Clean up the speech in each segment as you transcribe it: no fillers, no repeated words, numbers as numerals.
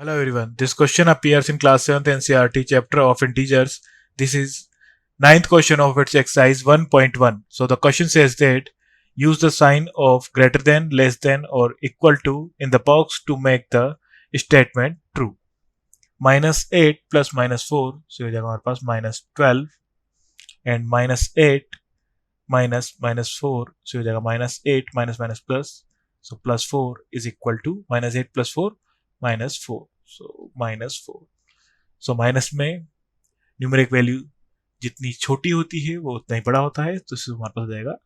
Hello everyone. This question appears in class 7th NCERT chapter of integers. This is ninth question of its exercise 1.1. So the question says that use the sign of greater than, less than or equal to in the box to make the statement true. -8 plus -4, so ये जाएगा हमारे पास -12 and -8 minus -4, so ये जाएगा -8 minus minus plus, so +4 is equal to -8 plus 4 -4, so -4. so minus में numeric value जितनी छोटी होती है वो उतना ही बड़ा होता है, तो इससे हमारे पास हो जाएगा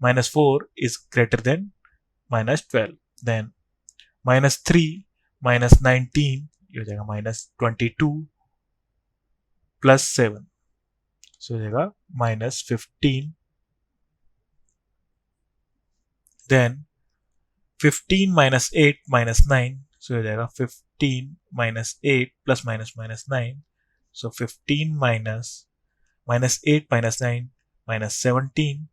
-4 is greater than -12. देन -3 -19 ये हो जाएगा -22 plus 7, so हो जाएगा -15. देन 15 minus 8 minus 9, so हो जाएगा 15 minus 8 plus minus minus 9, so 15 minus -8 minus 9 minus 17,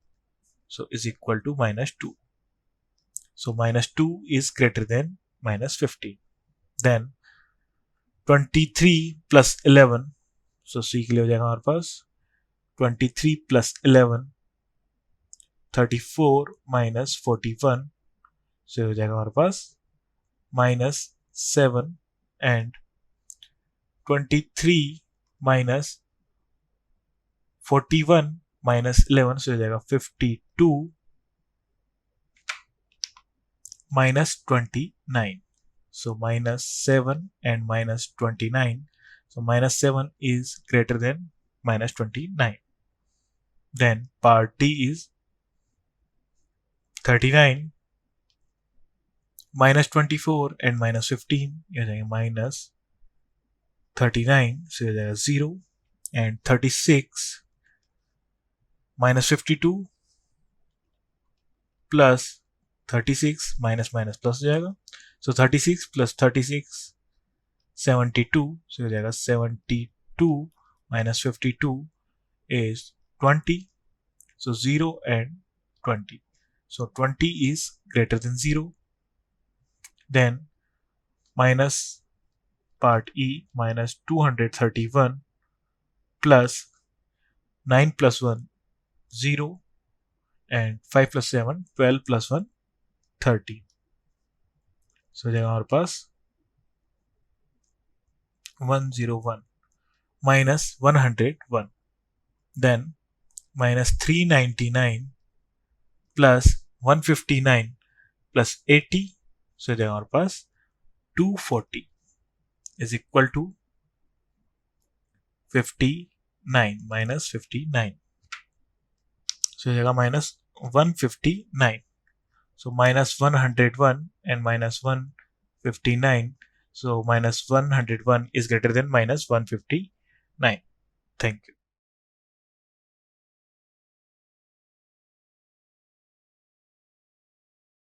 so is equal to -2. So -2 is greater than -15. Then 23 plus 11, so C के लिए हो जाएगा हमारे पास 23 plus 11, 34 minus 41, so हो जाएगा हमारे पास -7, and 23 minus 41 minus 11, so हो जाएगा 52 minus 29, so -7 and -29, so -7 is greater than -29. Then part D is 39 -24 and -15, ये जाएगा -39, so ये जाएगा 0, and 36 -52 plus 36 minus minus plus हो जाएगा, so 36 plus 36 72, so हो जाएगा 72 minus 52 is 20, so 0 and 20, so 20 is greater than 0. Then minus part E minus 231 plus 9 plus 1 0, and 5 plus 7 12 plus 1 13, so हो जाएगा हमारे पास 101 minus 101. Then minus 399 plus 159 plus 80, so हो हमारे पास 240 is equal to 59 minus 59, so हो जाएगा -159, so -101 and -159, so -101 is greater than -159. Thank you.